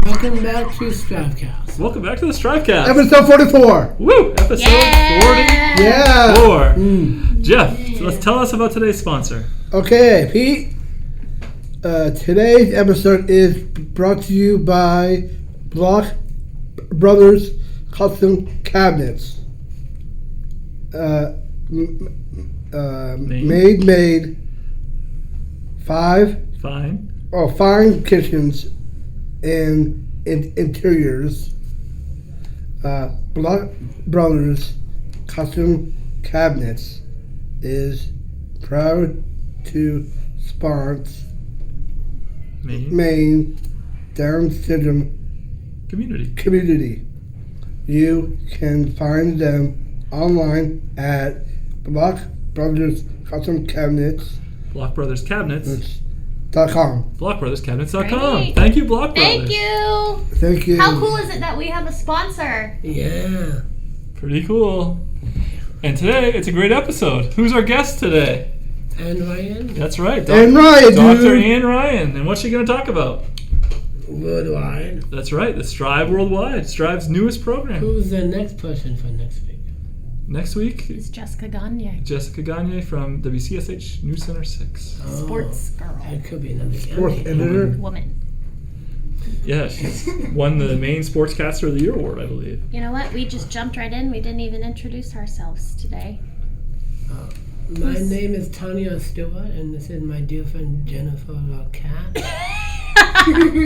Welcome back to Strivecast. Welcome back to the Strivecast. Episode 44. Woo! Episode 44. Yeah. Jeff, so let's tell us about today's sponsor. Okay, Pete. Today's episode is brought to you by Block Brothers Custom Cabinets. Made fine kitchens and interiors. Block Brothers Custom Cabinets is proud to sponsor Maine Down Syndrome community. You can find them online at Block Brothers Custom Cabinets. BlockBrothersCabinets.com. BlockBrothersCabinets.com. Great. Thank you, Block Brothers. Thank you. How cool is it that we have a sponsor? Yeah. Pretty cool. And today, it's a great episode. Who's our guest today? And Ryan. That's right. Ann Ryan, Dr. Ann Ryan. And what's she going to talk about? WorldWIDE. That's right. The Strive WorldWIDE. Strive's newest program. Who's the next person for next week? Next week, It's Jessica Gagne. Jessica Gagne from WCSH News Center 6. Sports girl. That could be another Sports guy. editor. Woman. Yeah, she's won the Maine Sportscaster of the Year award, I believe. You know what? We just jumped right in. We didn't even introduce ourselves today. My name is Tanya Stewart, and this is my dear friend Jennifer Lovecat.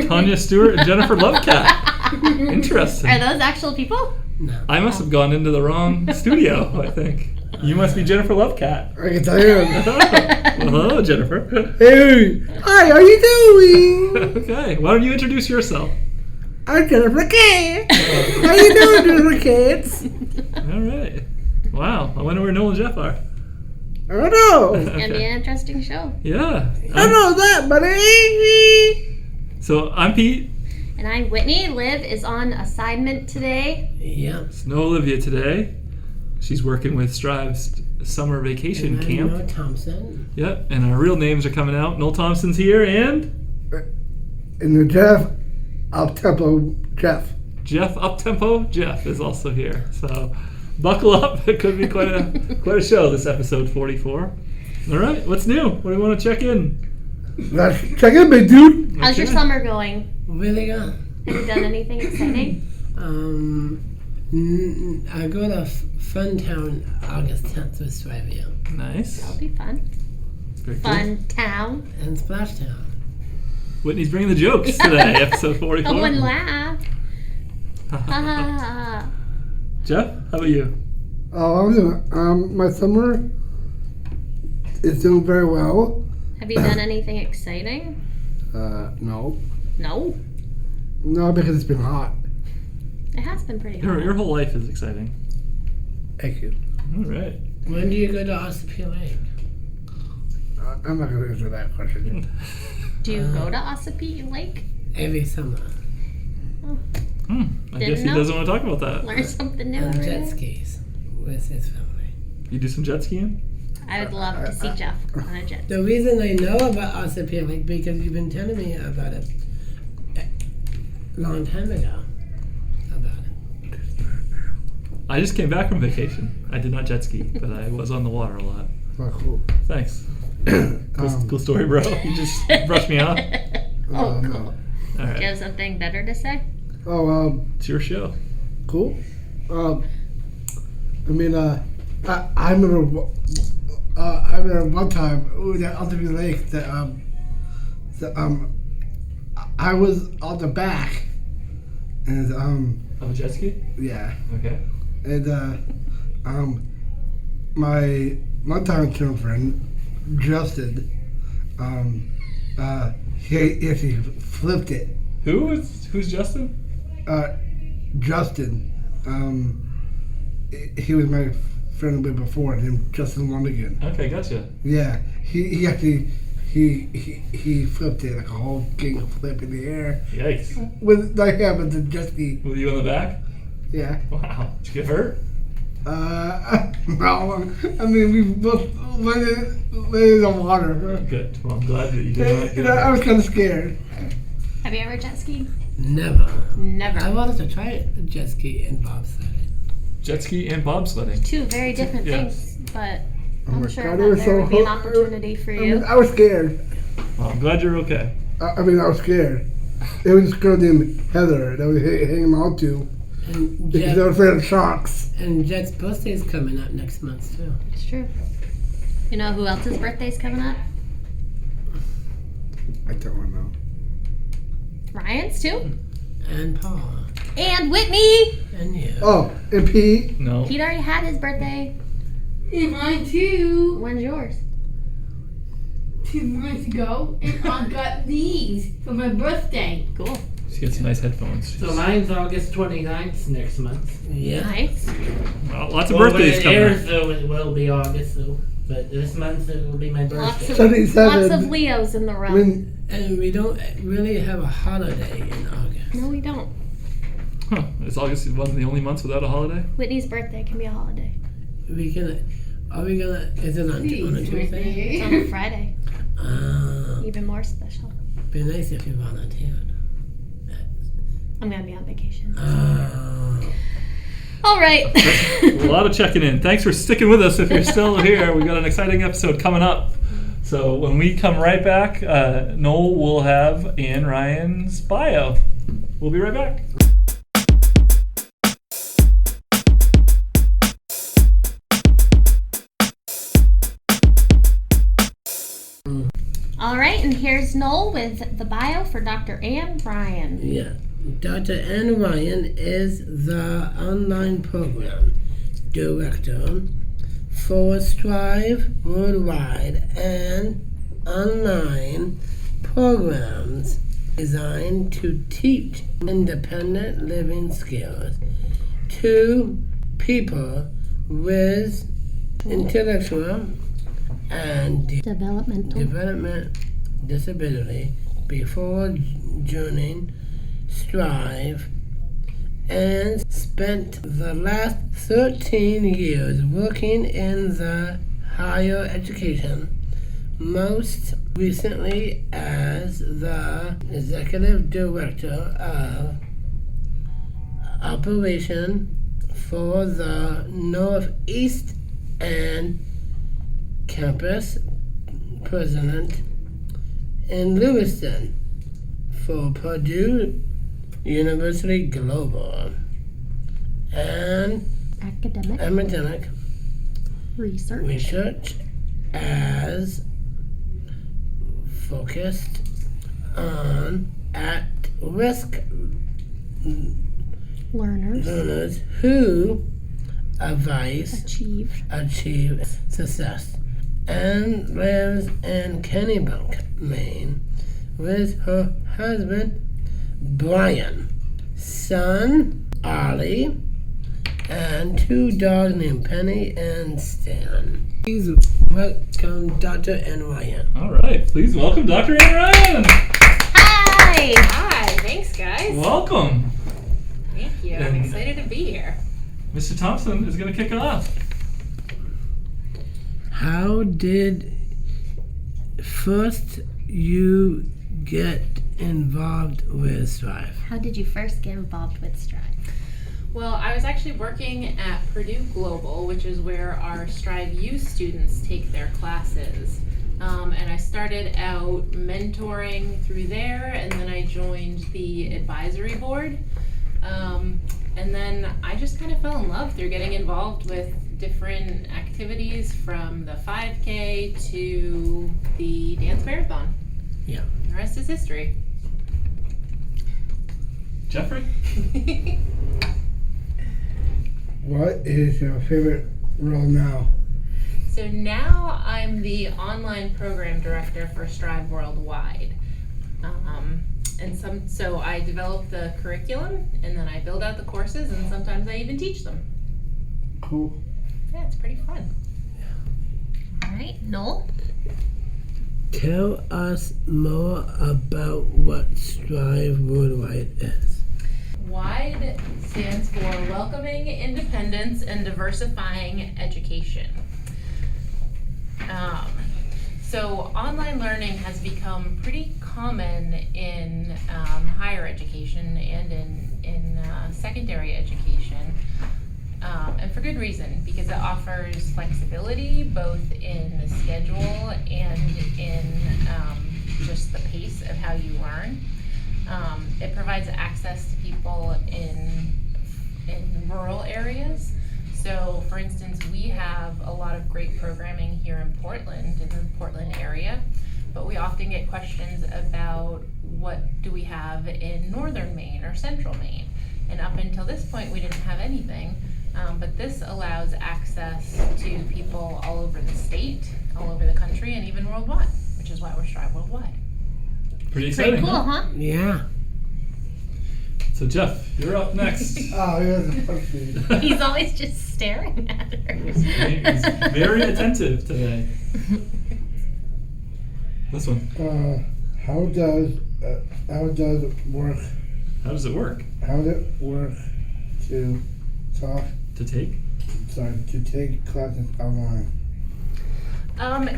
Tanya Stewart and Jennifer Lovecat. Interesting. Are those actual people? No. I must have gone into the wrong studio, I think. You must be Jennifer Lovecat. I can tell you. Well, hello, Jennifer. Hey, hi, how you doing? Okay, why don't you introduce yourself? I'm Jennifer K. How you doing, Jennifer Kids? All right. Wow, I wonder where Noel and Jeff are. I don't know. It's going to be an interesting show. Yeah. I don't know that, buddy. So I'm Pete. And I'm Whitney. Liv is on assignment today. Yeah. It's no Olivia today. She's working with Strive's summer vacation And camp. I'm Noah Thompson. Yep, and our real names are coming out. Noel Thompson's here, and And the Jeff, up-tempo Jeff. Jeff Uptempo Jeff is also here. So buckle up. It could be quite a show, this episode 44. All right, what's new? What do you want to check in? Let's check in, big dude. How's your summer going? Really good. Have you done anything exciting? I go to Funtown August 10th with Strivia. Nice. That'll be fun. Very cool. Fun town. And Splashtown. Whitney's bringing the jokes today, episode 44. Someone laugh. Ha ha ha. Jeff, how about you? Oh, I'm doing. My summer is doing very well. Have you done anything exciting? No, No. because it's been hot. It has been pretty hot. Your whole life is exciting. Thank you. All right. When do you go to Ossipee Lake? I'm not going to answer that question. Do you go to Ossipee Lake? Every summer. I Didn't guess he know. doesn't want to talk about that. Learn something new On every jet day. skis with his family. You do some jet skiing? I would love to see Jeff on a jet. The reason I know about Ossipee Lake because you've been telling me about it a long time ago. About it. I just came back from vacation. I did not jet ski, but I was on the water a lot. Oh, cool. Thanks. Cool story, bro. You just brushed me off. Oh, no. cool. All Do you right. have something better to say? Oh, It's your show. cool. I remember. I remember one time at Ossipee Lake that I was on the back, and Of a jet ski? yeah, Okay. and my one-time girlfriend Justin, he actually flipped it. Who's Justin? Justin, he was my friend way before, named Justin Lonergan. Okay, gotcha. Yeah, he actually he flipped it like a whole king flip in the air Yikes. with like having to just be With you on the back? yeah. Wow. Did you get hurt? No, I mean, we both landed in the water. Good. Well, I'm glad that you did not You get know, I was kind of scared. Have you ever jet skied? Never. Never. I wanted to try it, jet ski and bobsledding. jet ski and bobsledding. Two very different Yes. things, but Oh I'm my sure God, that it was there so would be an hard. opportunity for I you. mean, I was scared. Well, I'm glad you're okay. I mean, I was scared. There was this girl named Heather that was hanging out too And because I was afraid of sharks. Jet's birthday is coming up next month too. It's true. You know who else's birthday's coming up? I don't know. Ryan's too. And Paul. And Whitney. And you. Oh, and Pete. No. Pete already had his birthday. And mine too. When's yours? 2 months ago, and I got these for my birthday. Cool. She gets some nice headphones. So mine's August 29th next month. Yeah. Nice. Well, lots of Well, birthdays when it coming airs, up. though, it will be August, so, but this month it will be my Lots birthday. of, 77. lots of Leos in the I room. mean, And we don't really have a holiday in August. No, we don't. Huh. Is August one of the only months without a holiday? Whitney's birthday can be a holiday. We can. Are we gonna? Is it on a Tuesday? It's on a Friday. Uh, Even more special. be nice if you volunteered. I'm gonna be on vacation. Uh, All right. A lot of checking in. Thanks for sticking with us if you're still here. We've got an exciting episode coming up. So when we come right back, Noel will have Anne Ryan's bio. We'll be right back. All right, and here's Noel with the bio for Dr. Anne Ryan. yeah. Dr. Anne Ryan is the online program director for Strive Worldwide and online programs designed to teach independent living skills to people with intellectual and development disability before joining Strive and spent the last 13 years working in the higher education, most recently as the executive director of operation for the Northeast and campus president in Lewiston for Purdue University Global and academic research as focused on at-risk learners who achieve success, and lives in Kennebunk, Maine, with her husband Brian, son Ollie, and 2 dogs named Penny and Stan. Please welcome Dr. Anne Ryan. All right. Please welcome Dr. Anne Ryan. Hi! Hi, thanks guys. Welcome. Thank you. I'm And- excited to be here. Mr. Thompson is going to kick it off. How did first you get involved with Strive? How did you first get involved with Strive? Well, I was actually working at Purdue Global, which is where our Strive U students take their classes. And I started out mentoring through there, and then I joined the advisory board. And then I just kind of fell in love through getting involved with different activities, from the 5K to the dance marathon. Yeah. The rest is history. Jeffrey? what is your favorite role now? So now I'm the online program director for Strive Worldwide. So I develop the curriculum, and then I build out the courses, and sometimes I even teach them. Cool. Yeah, it's pretty fun. All right, Noel? Tell us more about what Strive Worldwide is. WIDE stands for Welcoming Independence and Diversifying Education. So online learning has become pretty common in higher education and in secondary education, and for good reason, because it offers flexibility both in the schedule and in just the pace of how you learn. It provides access to people in rural areas. So, for instance, we have a lot of great programming here in Portland, in the Portland area, but we often get questions about what do we have in northern Maine or central Maine. And up until this point, we didn't have anything, but this allows access to people all over the state, all over the country, and even worldwide, which is why we're Strive Worldwide. Pretty exciting. Pretty cool, huh? Yeah. So Jeff, you're up next. Oh, here's the first thing. He's always just staring at her. He's very attentive today. This one. How does it work? How does it work? How does it work to talk? To take? To take classes online?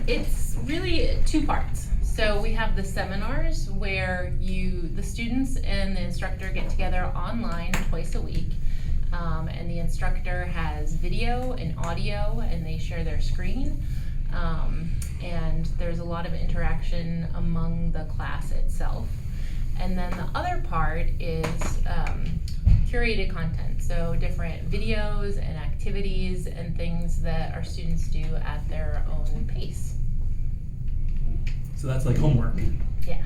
It's really two parts. So we have the seminars where the students and the instructor get together online twice a week. And the instructor has video and audio, and they share their screen. And there's a lot of interaction among the class itself. And then the other part is curated content, so different videos and activities and things that our students do at their own pace. So that's like homework. Yeah.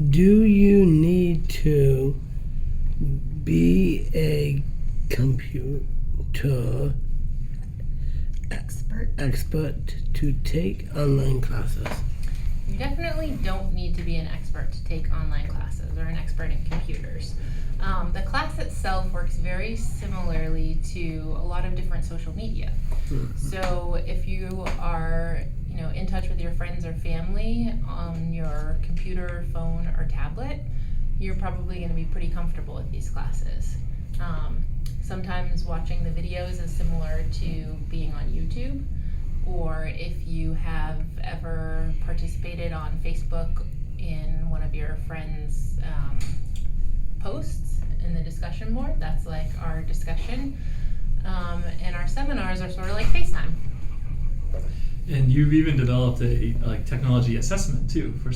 Do you need to be a computer expert to take online classes? You definitely don't need to be an expert to take online classes or an expert in computers. The class itself works very similarly to a lot of different social media. So if you are, in touch with your friends or family on your computer, phone, or tablet, you're probably going to be pretty comfortable with these classes. Sometimes watching the videos is similar to being on YouTube, or if you have ever participated on Facebook in one of your friends' posts in the discussion board, that's like our discussion. And our seminars are sort of like FaceTime. And you've even developed a technology assessment too for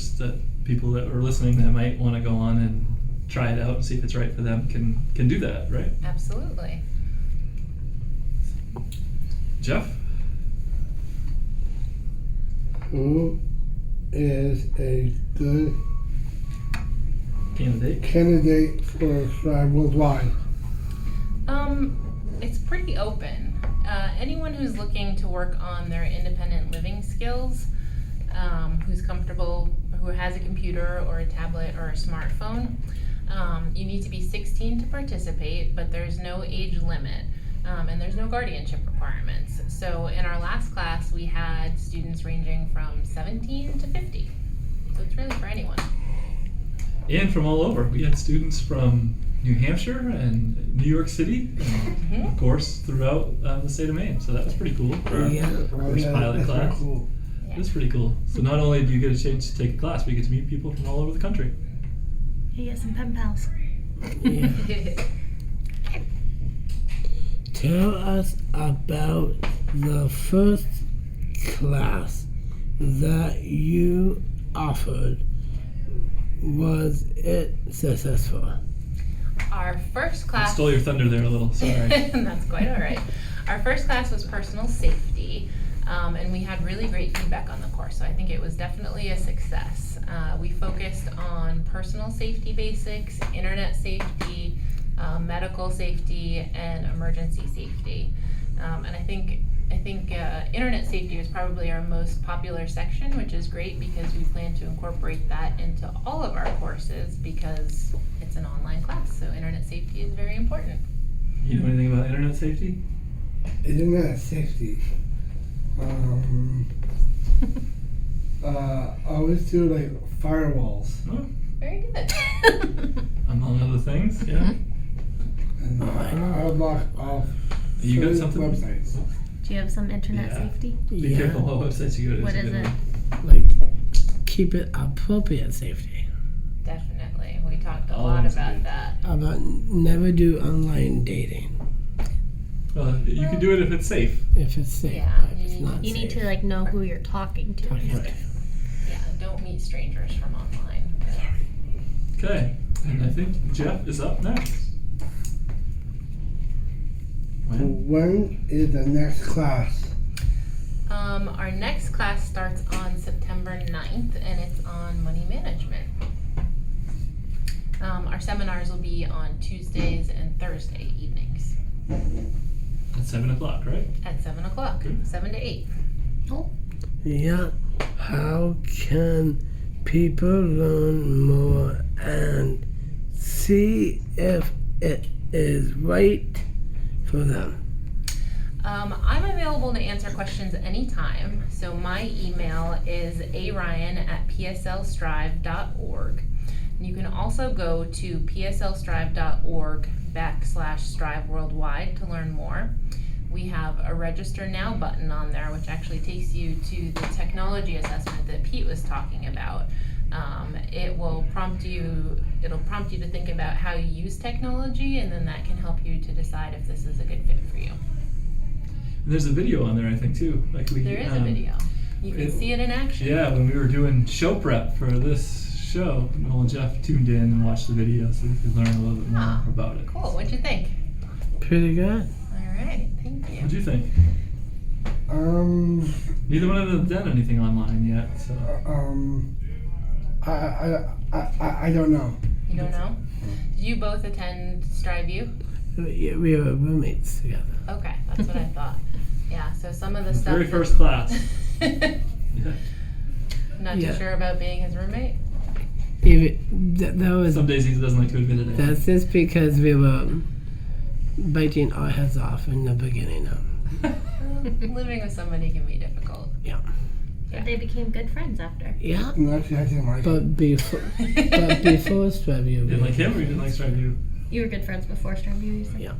people that are listening that might want to go on and try it out and see if it's right for them can do that, right? Absolutely. Jeff? Who is a good Candidate? for Strive Worldwide? It's pretty open. Anyone who's looking to work on their independent living skills, who's comfortable, who has a computer or a tablet or a smartphone, you need to be 16 to participate, but there's no age limit, and there's no guardianship requirements. So in our last class, we had students ranging from 17 to 50. So it's really for anyone. And from all over. We had students from New Hampshire and New York City, and of course throughout the state of Maine. So that was pretty cool for our first pilot That's class. very cool. It was pretty cool. So not only do you get a chance to take a class, but you get to meet people from all over the country. You get some pen pals. Yeah. Tell us about the first class that you offered. Was it successful? Our first I class. stole your thunder there a little. Sorry. That's quite all right. Our first class was personal safety, and we had really great feedback on the course, so I think it was definitely a success. We focused on personal safety basics, internet safety, medical safety, and emergency safety. And I think internet safety was probably our most popular section, which is great because we plan to incorporate that into all of our courses because it's an online class, so internet safety is very important. You know anything about internet safety? Internet safety. I always do like firewalls. Oh, Very good. among other things, yeah. And I block off You got certain something? websites. Do you have some internet Yeah. safety? Be Yeah, careful what websites you go to. What It's a is good it? one. like keep it appropriate safety. Definitely. We talked a All lot those about good. that. About never do online dating Well, you can do it if it's safe. if it's safe. Yeah, but if it's not You need safe, to like know who you're talking to. talking Right. to. Yeah, don't meet strangers from online. Okay, and I think Jeff is up next. When? When is the next class? Our next class starts on September 9th, and it's on money management. Our seminars will be on Tuesdays and Thursday evenings At 7 o'clock, right? at 7 o'clock, Good. 7 to 8. Yeah. How can people learn more and see if it is right for them? I'm available to answer questions anytime. So my email is aryan@pslstrive.org. And you can also go to pslstrive.org/strive worldwide to learn more. We have a register now button on there, which actually takes you to the technology assessment that Pete was talking about. It'll prompt you to think about how you use technology, and then that can help you to decide if this is a good fit for you. And there's a video on there, I think, too. Like There is a video. You can see it in action. Yeah, when we were doing show prep for this show, Noel and Jeff tuned in and watched the video so we could learn a little bit more Ah, about it. Cool. What'd you think? Pretty good. All right. Thank you. What'd you think? Um, Neither one of them have done anything online yet, so. I don't know. You don't know? Did you both attend Strive U? We were roommates together. Okay, that's what I thought. Yeah, so some of the The stuff. very first class. Yeah. Not Yeah. too sure about being his roommate. Even that was Some days he doesn't like to admit it. that's just because we were biting our heads off in the beginning. Living with somebody can be difficult. But they became good friends after. Yeah. No, actually, I didn't like it. But before Strive, You didn't like him or you didn't like Strive U? You were good friends before Strive U, you said? Yeah.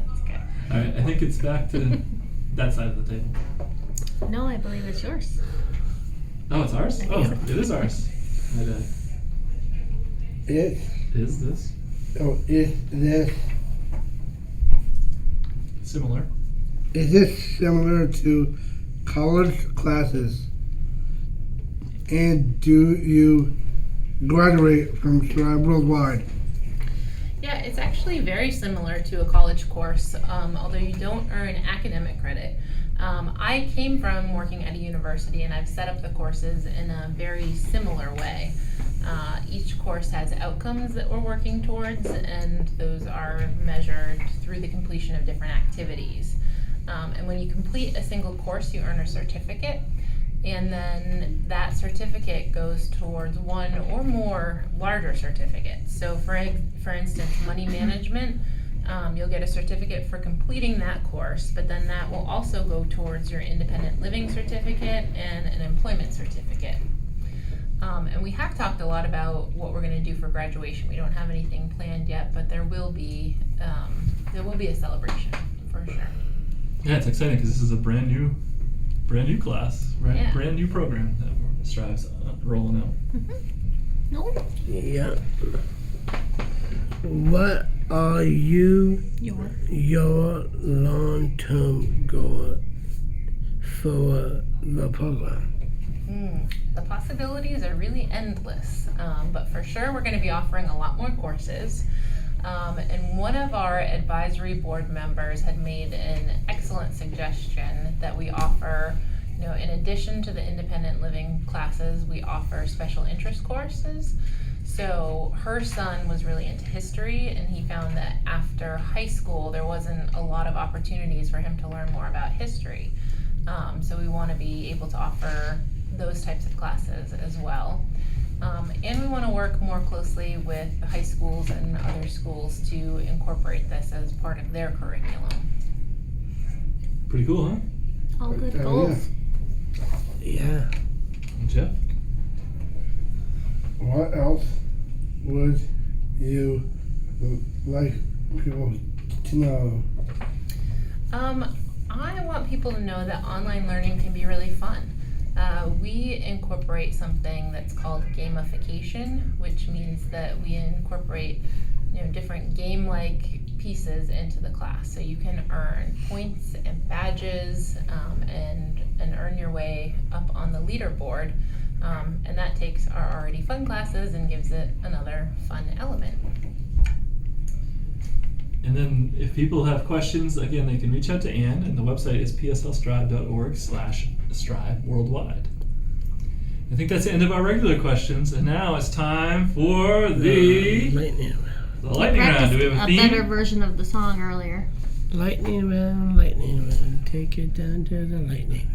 That's good. Alright, I think it's back to that side of the table. No, I believe it's yours. Oh, it's ours? I think Oh, so. it is ours. My bad. It, Is this is this similar? is this similar to college classes? And do you graduate from Strive Worldwide? Yeah, it's actually very similar to a college course, although you don't earn academic credit. I came from working at a university, and I've set up the courses in a very similar way. Each course has outcomes that we're working towards, and those are measured through the completion of different activities. And when you complete a single course, you earn a certificate, and then that certificate goes towards one or more larger certificates. So for instance, money management, you'll get a certificate for completing that course, but then that will also go towards your independent living certificate and an employment certificate. And we have talked a lot about what we're going to do for graduation. We don't have anything planned yet, but there will be a celebration for sure. Yeah, it's exciting because this is a brand new class, right? Yeah. Brand new program that Strive's rolling out. No. Yeah. What are your long-term goal for the program? The possibilities are really endless, but for sure we're going to be offering a lot more courses. And one of our advisory board members had made an excellent suggestion that we offer, in addition to the independent living classes, we offer special interest courses. So her son was really into history, and he found that after high school there wasn't a lot of opportunities for him to learn more about history. So we want to be able to offer those types of classes as well. And we want to work more closely with the high schools and other schools to incorporate this as part of their curriculum. Pretty cool, huh? All good Yeah. goals. Yeah. Jeff? What else would you like people to know? I want people to know that online learning can be really fun. We incorporate something that's called gamification, which means that we incorporate different game-like pieces into the class. So you can earn points and badges and earn your way up on the leaderboard. And that takes our already fun classes and gives it another fun element. And then if people have questions, again, they can reach out to Ann, and the website is pslstrive.org/strive worldwide. I think that's the end of our regular questions, and now it's time for the lightning round. Do we have a theme? better version of the song earlier. Lightning round, take it down to the lightning round.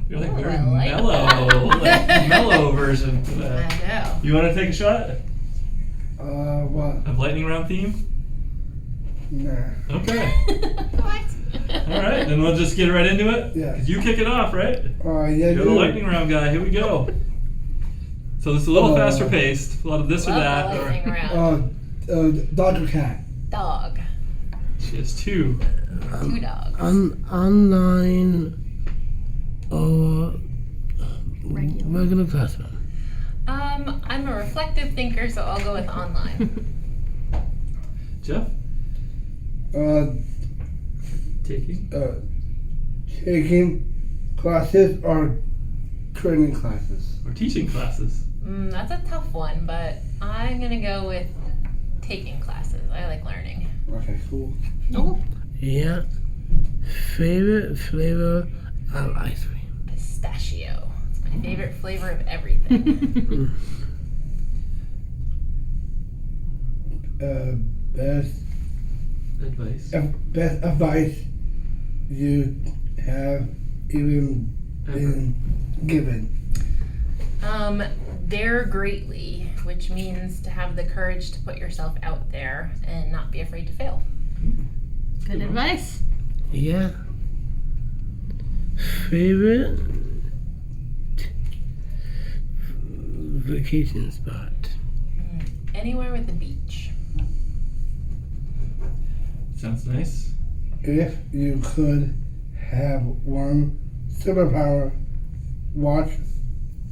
You're like Ooh, very I like mellow, like mellow version to that. I know. You want to take a shot What? of lightning round theme? Nah. Okay. What? All right, then we'll just get right into it. Yeah. 'Cause you kick it off, right? Yeah, You're the lightning round guy. Here we go. So this is a little faster paced. A lot of this or Love that. the Or lightning round. Dog or cat? Dog. she has two. 2 dogs. Online or regular classroom. I'm a reflective thinker, so I'll go with online. Jeff? Taking? Taking classes or training classes? Or teaching classes? That's a tough one, but I'm gonna go with taking classes. I like learning. Okay, cool. Oh, Yeah. Favorite flavor of ice cream. Pistachio. It's my favorite flavor of everything. Best advice you have even been given? Dare greatly, which means to have the courage to put yourself out there and not be afraid to fail. good advice. Yeah. Favorite vacation spot. Anywhere with a beach. Sounds nice. If you could have one superpower, what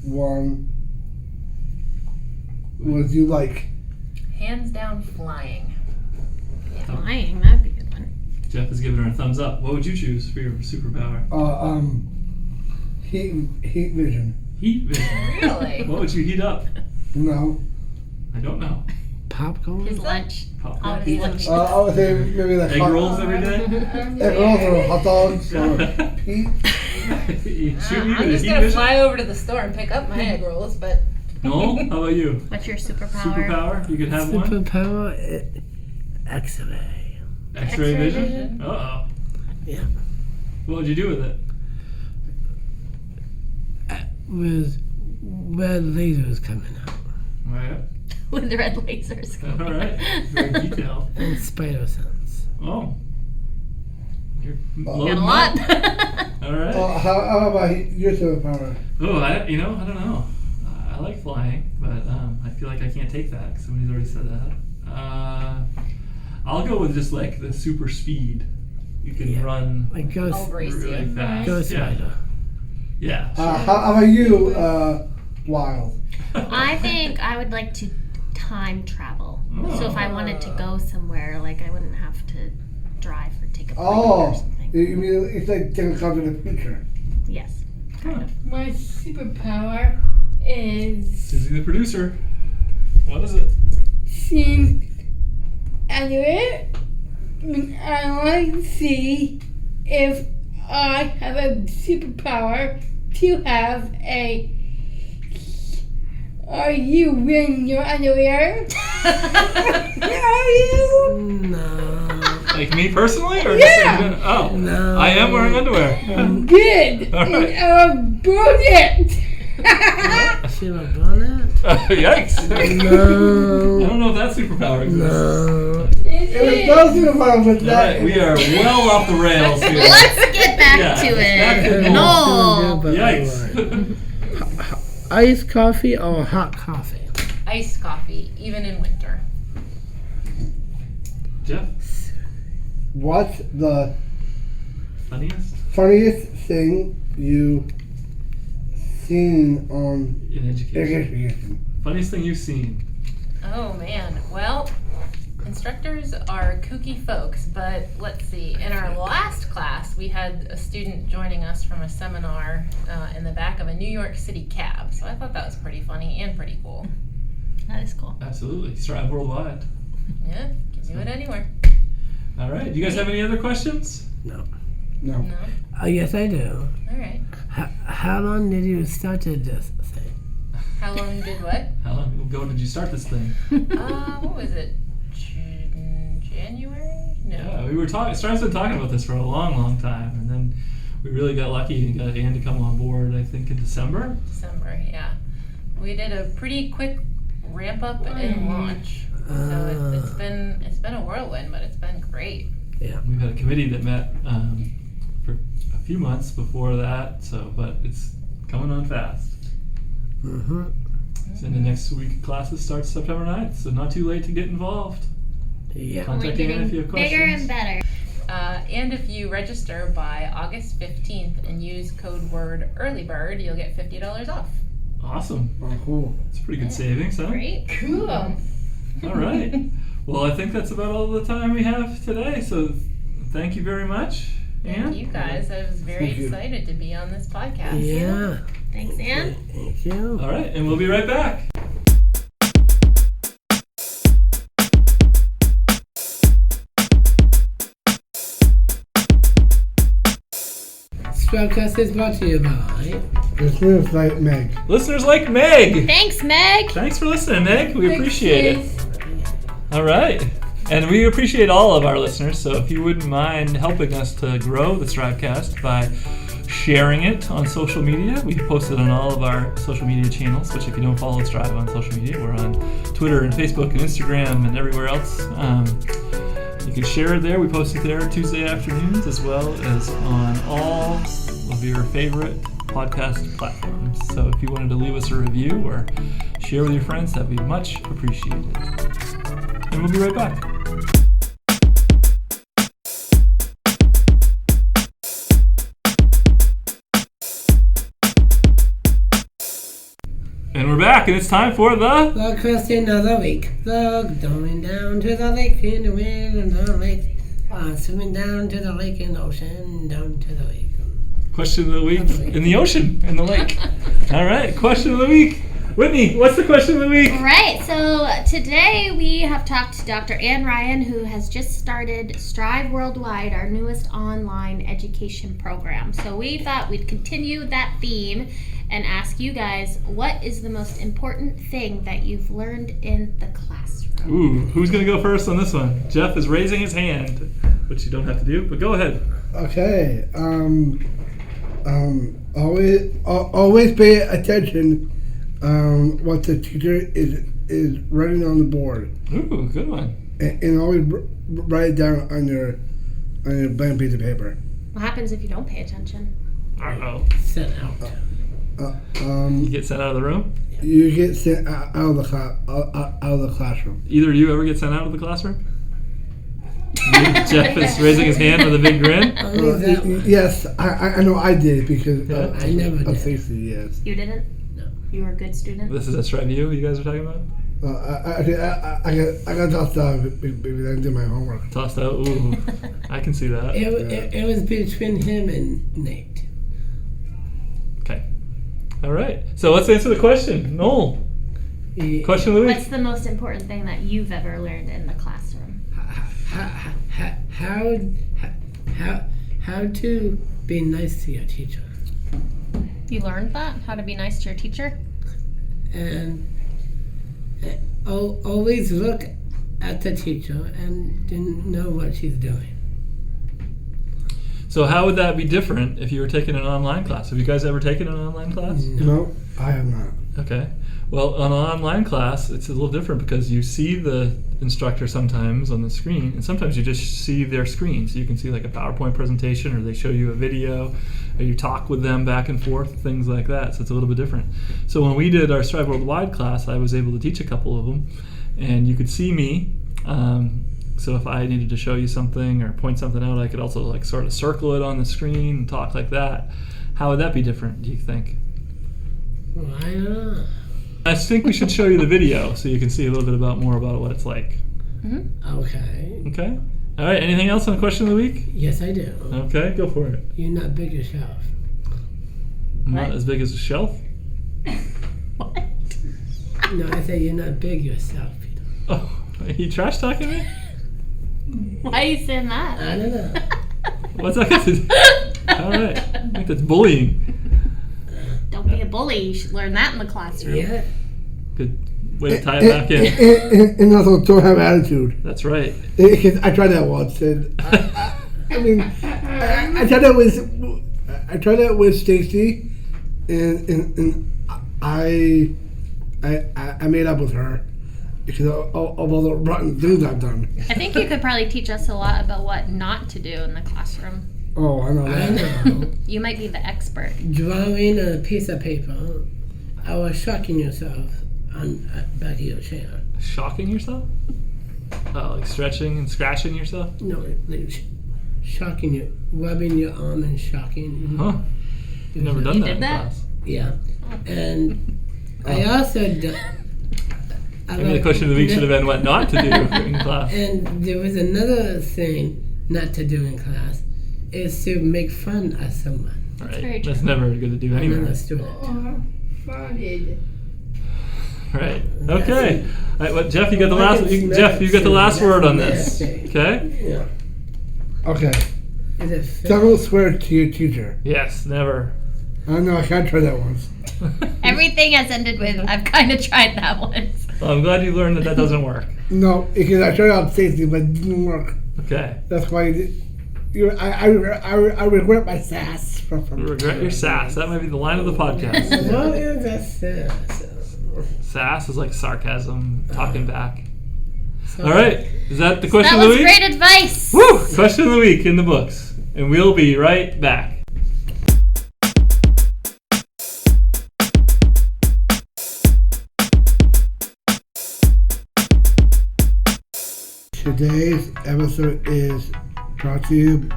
one would you like? Hands down, flying. Flying, that'd be a good one. Jeff is giving her a thumbs up. What would you choose for your superpower? Heat vision. Heat vision. Really? What would you heat up? No. I don't know. Popcorn? His lunch. Popcorn. His lunch. I would say maybe like Egg rolls every day? egg rolls or hot dogs or heat. I'm just gonna fly over to the store and pick up my egg rolls, but Noel, how about you? What's your superpower? Superpower? You could have one? Superpower X-ray. X-ray vision? Uh-oh. Yeah. What would you do with it? With red lasers coming out. All right. With the red lasers. All right. Very detailed. And spider sense. Oh. You're Got loading a up. lot. All right. How about your superpower? Oh, I don't know. I like flying, but I feel like I can't take that because somebody's already said that. I'll go with just like the super speed. You can run Like ghost, I'll race really you. fast. ghost Yeah. spider. Yeah. Sure. How about you, Wild? I think I would like to time travel. So if I wanted to go somewhere, like I wouldn't have to drive or take a plane or something. You mean it's like getting come to the future? Yes. Huh. My superpower is Susie, the producer. What is it? seeing anywhere. I want to see if I have a superpower to have a. Are you wearing your underwear? Are you? No. Like me personally, or Yeah. just like, oh, No. I am wearing underwear. Good. All right. And brilliant. She have a bonnet? Yikes! I No. don't know if that superpower exists. No. It does superpower with All that. right, we are well off the rails here. Let's get back Yeah, to back to it. Noel. No. Yikes! iced coffee or hot coffee? Iced coffee, even in winter. Jeff, What's the funniest funniest thing you seen on in education? education? Funniest thing you've seen? Oh man, well, instructors are kooky folks, but let's see. In our last class, we had a student joining us from a seminar in the back of a New York City cab. So I thought that was pretty funny and pretty cool. That is cool. Absolutely. Strive Worldwide. Yeah, can do it anywhere. All right. Do you guys have any other questions? No. No. No? Yes, I do. All right. How long did you started this thing? How long did what? How long ago did you start this thing? What was it? January? No. Yeah, we were talking. Strive's been talking about this for a long, long time, and then we really got lucky and got Ann to come on board. I think in December. December, yeah. We did a pretty quick ramp up and launch. So it's been a whirlwind, but it's been great. Yeah. We've had a committee that met for a few months before that. So, but it's coming on fast. Mm-hmm. So the next week classes starts September 9th, so not too late to get involved. Yeah. Contact Ann if you have questions. Bigger and better. And if you register by August 15th and use code word EARLYBIRD, you'll get $50 off. Awesome. Oh, cool. It's pretty good savings, huh? Great. Cool. All right. Well, I think that's about all the time we have today. So thank you very much, Ann. Thank you guys. I was very Thank you. excited to be on this podcast. Yeah. Thanks, Ann. Thank you. All right, and we'll be right back. Sproutcast is brought to you by. This is like Meg. Listeners like Meg. Thanks, Meg. Thanks for listening, Meg. We appreciate it. All right. And we appreciate all of our listeners, so if you wouldn't mind helping us to grow the Strivecast by sharing it on social media. We post it on all of our social media channels, which if you don't follow Strive on social media, we're on Twitter and Facebook and Instagram and everywhere else. You can share it there. We post it there Tuesday afternoons as well as on all of your favorite podcast platforms. So if you wanted to leave us a review or share with your friends, that'd be much appreciated. And we'll be right back. And we're back, and it's time for The question of the week. The going down to the lake in the wind and the lake. Swimming down to the lake and ocean, down to the lake. question of the week in the ocean, in the lake. All right, question of the week. Whitney, what's the question of the week? Right, so today we have talked to Dr. Ann Ryan, who has just started Strive WorldWIDE, our newest online education program. So we thought we'd continue that theme and ask you guys, what is the most important thing that you've learned in the classroom? Ooh, who's going to go first on this one? Jeff is raising his hand, which you don't have to do, but go ahead. Okay. Always pay attention. What the teacher is writing on the board, Ooh, good one. and always write it down on your blank piece of paper. What happens if you don't pay attention? I don't know. Sent out. You get sent out of the room? You get sent out of the classroom. Either of you ever get sent out of the classroom? Jeff is raising his hand with a big grin. I'll leave that one. Yes, I know I did because Yeah. I never of did. safety. Yes. You didn't? No. You were a good student? This is a Strive you guys are talking about? I got tossed out because I didn't do my homework. Tossed out? Ooh, I can see that. It was between him and Nate. Okay. All right. So let's answer the question. Noel, question of the week. What's the most important thing that you've ever learned in the classroom? How to be nice to your teacher, You learned that? How to be nice to your teacher? and always look at the teacher and know what she's doing. So how would that be different if you were taking an online class? Have you guys ever taken an online class? No, I have not. Okay. Well, on an online class, it's a little different because you see the instructor sometimes on the screen, and sometimes you just see their screen. So you can see like a PowerPoint presentation, or they show you a video, or you talk with them back and forth, things like that. So it's a little bit different. So when we did our Strive Worldwide class, I was able to teach a couple of them, and you could see me. So if I needed to show you something or point something out, I could also like sort of circle it on the screen and talk like that. How would that be different, do you think? Well, I don't know. I think we should show you the video so you can see a little bit more about what it's like. Okay. Okay? All right, anything else on Question of the Week? Yes, I do. Okay, go for it. You're not big yourself. Not as big as a shelf? What? No, I said you're not big yourself, Peter. Oh, are you trash talking me? Why are you saying that? I don't know. What's that got to do? All right, I think that's bullying. Don't be a bully. You should learn that in the classroom. Yeah. Good way to tie it back in. And also don't have attitude. That's right. Because I tried that once, and I tried that with Stacy, and I made up with her because of all the rotten things I've done. I think you could probably teach us a lot about what not to do in the classroom. Oh, I know I that. know. You might be the expert. Drawing on a piece of paper, or shocking yourself on the back of your chair. Shocking yourself? Oh, like stretching and scratching yourself? No, like shocking you, rubbing your arm and shocking. Huh? You've never done You that did in that? class. Yeah. And I also Maybe the question of the week should have been what not to do in class. And there was another thing not to do in class, is to make fun of someone. very Right. That's true. never good to do Another anyway. student. Farted. Right. Okay. All right, well, Jeff, you got the I last. can smell Jeff, you got the it, last so word on that's this. nasty. Okay. Yeah. Okay. Is it fair? Don't swear to your teacher. Yes. Never. I know, I tried that once. Everything has ended with, I've kind of tried that once. Well, I'm glad you learned that doesn't work. No, because I tried out Stacy, but it didn't work. Okay. That's why I regret my sass. Regret your sass. That might be the line of the podcast. What is that sass? Sass is like sarcasm, talking back. So- All right. Is that the question That of was the week? great advice. Woo! Question of the week in the books. And we'll be right back. Today's episode is brought to you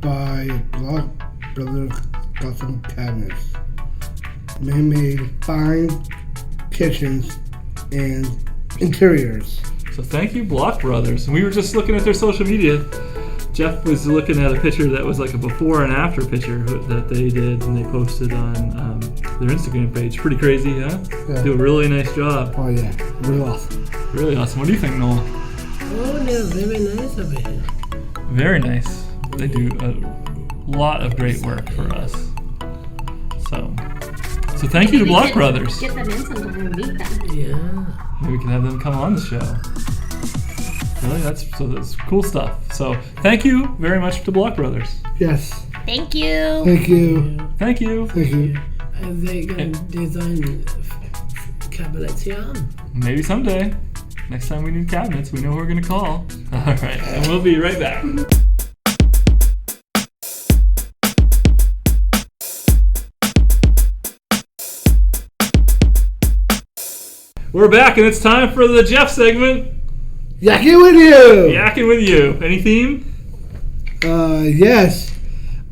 by Block Brothers Custom Cabinets. They made fine kitchens and interiors. So thank you, Block Brothers. And we were just looking at their social media. Jeff was looking at a picture that was like a before and after picture that they did and they posted on their Instagram page. Pretty crazy, huh? Yeah. Do a really nice job. Oh yeah, really awesome. Really awesome. What do you think, Noel? Oh, they're very nice over here. Very nice. They do a lot of great work for us. So thank you to We Block could Brothers. Get them in sometime and meet them. Yeah. Maybe we can have them come on the show. Really, that's cool stuff. So thank you very much to Block Brothers. Yes. Thank you. Thank you. Thank you. Thank you. Are they going to design cabinets here? Maybe someday. Next time we need cabinets, we know who we're going to call. All right, and we'll be right back. We're back, and it's time for the Jeff segment. Yakking with you. Yakking with you. Any theme? Yes.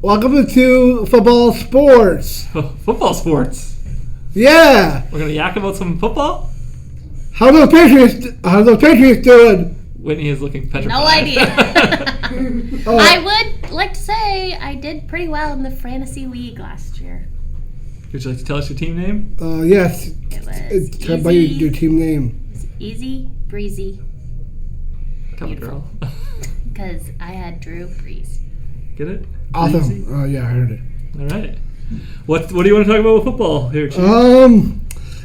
Welcome to football sports. Football sports. Yeah. We're going to yak about some football? How those Patriots doing? Whitney is looking petrified. No idea. Oh, I would like to say I did pretty well in the fantasy league last year. Would you like to tell us your team name? yes. It was It's by your team name. It was easy, breezy, Come on, Beautiful. girl. because I had Drew Brees. Get it? Awesome. Easy? Oh yeah, I heard it. All right. What do you want to talk about with football here, Chief?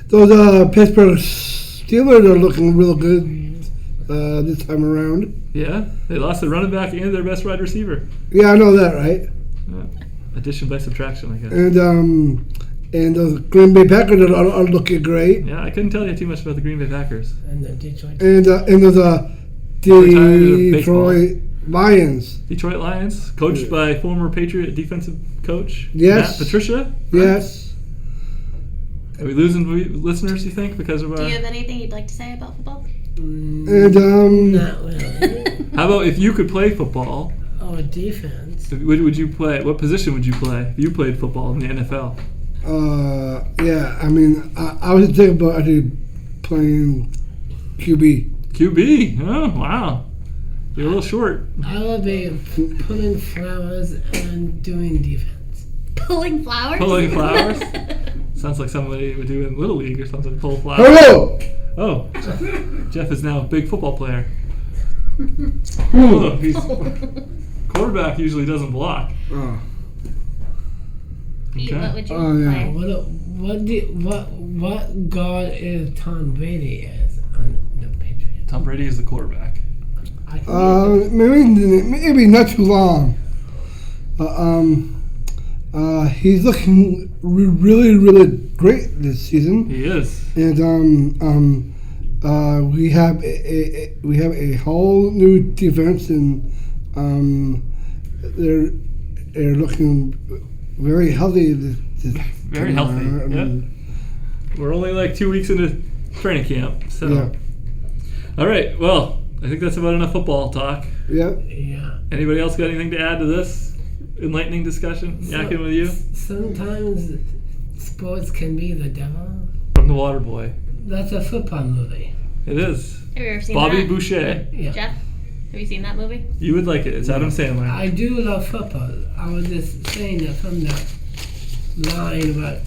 Those Pittsburgh Steelers are looking real good this time around. Yeah, they lost their running back and their best wide receiver. Yeah, I know that, right? Yeah. Addition by subtraction, I guess. And those Green Bay Packers are looking great. Yeah, I couldn't tell you too much about the Green Bay Packers. And the Detroit. And those Retired baseball. Detroit Lions. Detroit Lions, coached by former Patriot defensive coach Yes. Matt Patricia. Yes. Are we losing listeners, you think, because of Do our... you have anything you'd like to say about football? And Not really. How about if you could play football, Oh, defense. would you play? What position would you play if you played football in the NFL? yeah. I mean, I was thinking about actually playing QB. QB. Oh, wow. You're a little short. I will be pulling flowers and doing defense. Pulling flowers? Pulling flowers? Sounds like somebody would do in Little League or something. Pull flowers. Hello. Oh, Jeff is now a big football player. Oh, quarterback usually doesn't block. Oh. Pete, Okay. what would you Oh, yeah. play? What God is Tom Brady is on the Patriots? Tom Brady is the quarterback. I can Maybe not too long. He's looking really, really great this season, He is. and we have a whole new defense, and they're looking very healthy. Very healthy. Yeah. We're only like 2 weeks into training camp, so. Yeah. All right. Well, I think that's about enough football talk. Yeah. Yeah. Anybody else got anything to add to this enlightening discussion? Yakking with you Sometimes sports can be the devil. from the Water Boy. That's a football movie. It is. Have you ever seen Bobby that? Boucher. Yeah. Jeff, have you seen that movie? You would like it. It's Adam Sandler. I do love football. I was just saying that from the line what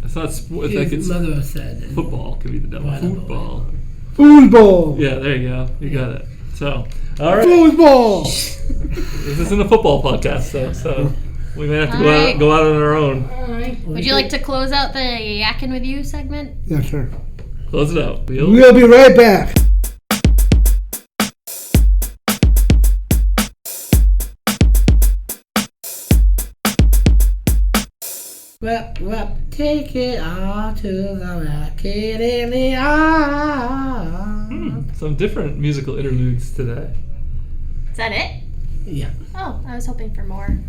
It's not. It's like his it's mother said. football could be the devil. Water Boy. Football. Football. Yeah, there you go. You got it. So, all right. Football. This isn't a football podcast, though, so we may have to All right. go out on our own. Alright. Would you like to close out the Yakking with You segment? Yeah, sure. Close it out. We'll be right back. Wap, take it all to the racket in the arm. Some different musical interludes today. Is that it? Yeah. Oh, I was hoping for more.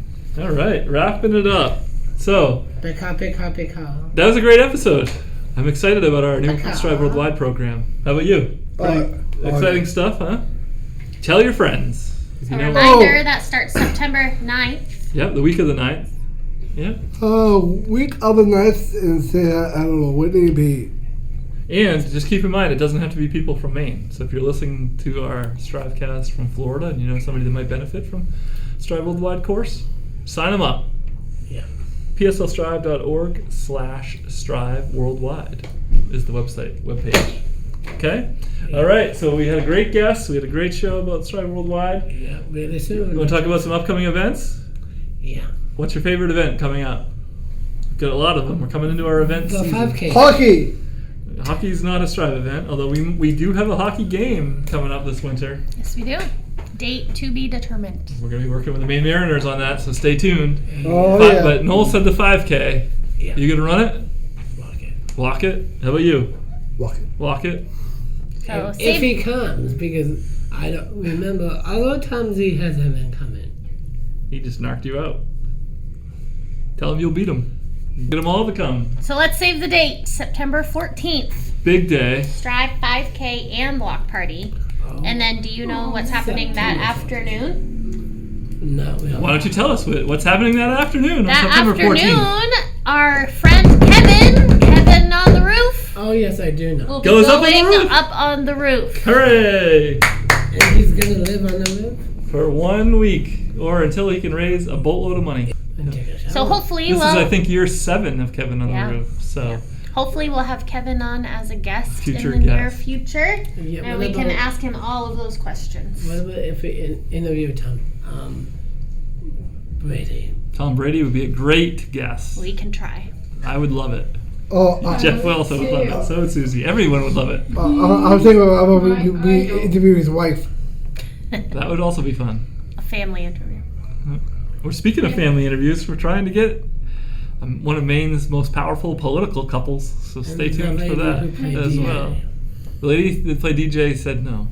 All right, wrapping it up. So, Pick up. that was a great episode. I'm excited about our new Strive Worldwide program. How about you? Exciting stuff, huh? Tell your friends. If So you a know- reminder that starts September 9th. Yep, the week of the 9th. Yeah. Week of the 9th, and say, I don't know, what may be. And just keep in mind, it doesn't have to be people from Maine. So if you're listening to our Strivecast from Florida and you know somebody that might benefit from Strive Worldwide course, sign them up. Yeah. pslstrive.org/Strive Worldwide is the webpage. Okay? All right, so we had a great guest. We had a great show about Strive Worldwide. Yeah, really You soon. want to talk about some upcoming events? Yeah. What's your favorite event coming up? We've got a lot of them. We're coming into our event The season. 5K. Hockey. Hockey's not a Strive event, although we do have a hockey game coming up this winter. Yes, we do. Date to be determined. We're going to be working with the Maine Mariners on that, so stay tuned. Oh, Fi- yeah. But Noel said the 5K. Yeah. You going to run it? Walk it. Walk it? How about you? Walking. Walk it? So If save he comes, because I don't remember other times he hasn't been coming. He just knocked you out. Tell him you'll beat him. Get them all to come. So let's save the date. September 14th. Big day. Strive 5K and block party. And then do you know what's happening that afternoon? No, we Why don't you tell us what's happening that afternoon on That September 14th? afternoon, our friend Kevin on the roof, Oh yes, I do know. will be Goes up on the going roof. up on the roof. Hooray! And he's gonna live on the roof For 1 week, or until he can raise a boatload of money. and take a shower. So hopefully This is, we'll I think, year 7 of Kevin on Yeah. the Roof. So, hopefully we'll have Kevin on as a guest Future in the near guest. future, Yeah, and what we can about- ask him all of those questions. What about if we interview Tom Brady? Tom Brady would be a great guest. We can try. I would love it. Oh, Jeff Wilson would love it. So would Susie. Everyone would love it. I was thinking about we interview his wife. That would also be fun. A family interview. We're speaking of family interviews. We're trying to get one of Maine's most powerful political couples. So stay And the tuned for lady that who played as DJ. well. The lady that played DJ said no.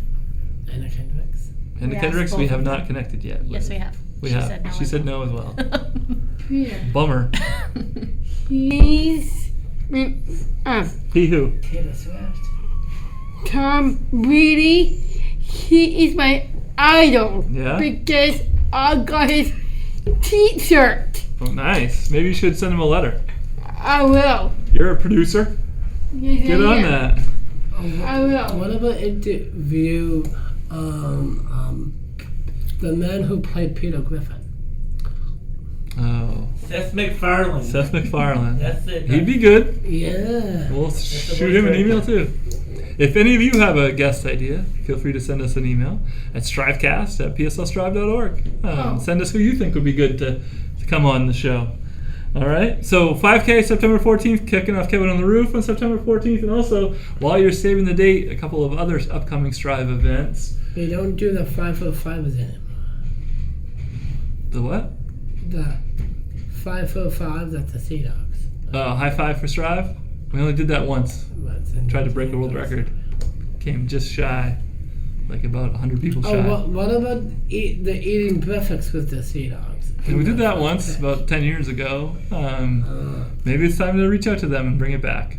Anna Kendricks. And the Yes, Kendricks, we both have of not them. connected yet. Yes, we have. We She have. said no She as said well. no as well. Peter. Bummer. He's He who? Taylor Swift. Tom Brady. He is my idol. Yeah? Because I got his t-shirt. Oh, nice. Maybe you should send him a letter. I will. You're a producer. Yes, Get I on am. that. I will. What about interview the man who played Peter Griffin? Oh. Seth MacFarlane. Seth MacFarlane. That's it. He'd be good. Yeah. We'll the shoot him an voice email actor. too. If any of you have a guest idea, feel free to send us an email at strivecast@pslstrive.org. Send us who you think would be good to come on the show. All right. So 5K September 14th, kicking off Kevin on the Roof on September 14th. And also, while you're saving the date, a couple of other upcoming Strive events. We don't do the 5-foot-5s anymore. The what? The 5-foot-5s at the Sea Dogs. High five for Strive. We only did that once. Tried to break a world record. Came just shy. Like about 100 people shy. Oh, what about the eating breakfast with the Sea Dogs? And we did that once, about 10 years ago. Maybe it's time to reach out to them and bring it back.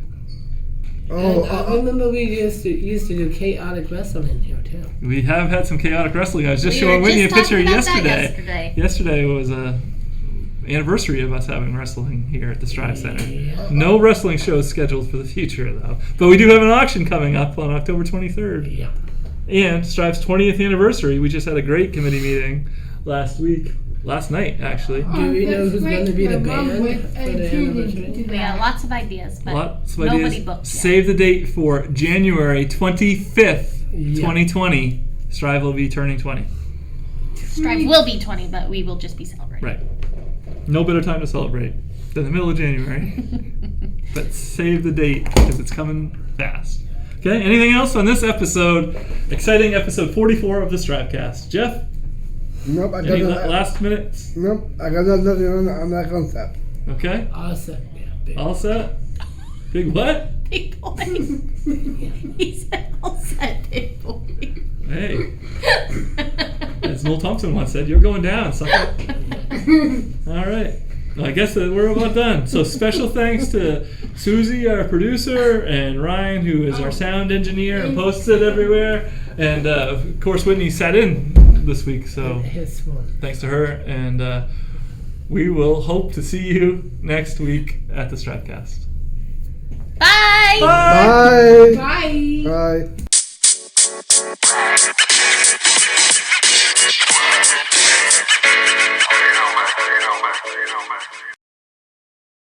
And I remember we used to do chaotic wrestling here too. We have had some chaotic wrestling. I was just We showing were Whitney just a picture talking about that yesterday. Yesterday was a anniversary of us having wrestling here at the Strive Center. Yeah. No wrestling shows scheduled for the future, though. But we do have an auction coming up on October 23rd. Yeah. And Strive's 20th anniversary. We just had a great committee meeting last night, actually. Do we know who's going to be the band for the anniversary? We got lots of ideas, but Lots of nobody ideas. booked yet. Save the date for January 25th, Yeah. 2020. Strive will be turning 20. Strive will be 20, but we will just be celebrating. Right. No better time to celebrate than the middle of January. But save the date because it's coming fast. Okay, anything else on this episode? Exciting episode 44 of the Strivecast. Jeff, Nope, I got any nothing. last minutes? Nope, I got nothing on that concept. Okay, Awesome. Yeah, big. all set? Big what? Big boy. He said, all set, big boy. Hey, as Noel Thompson once said, you're going down, sucker. All right. Well, I guess that we're about done. So special thanks to Susie, our producer, and Ryan, who is our sound engineer and posts it everywhere. And of course, Whitney sat in this week, so His one. thanks to her. And we will hope to see you next week at the Strivecast. Bye. Bye. Bye. Bye. Bye.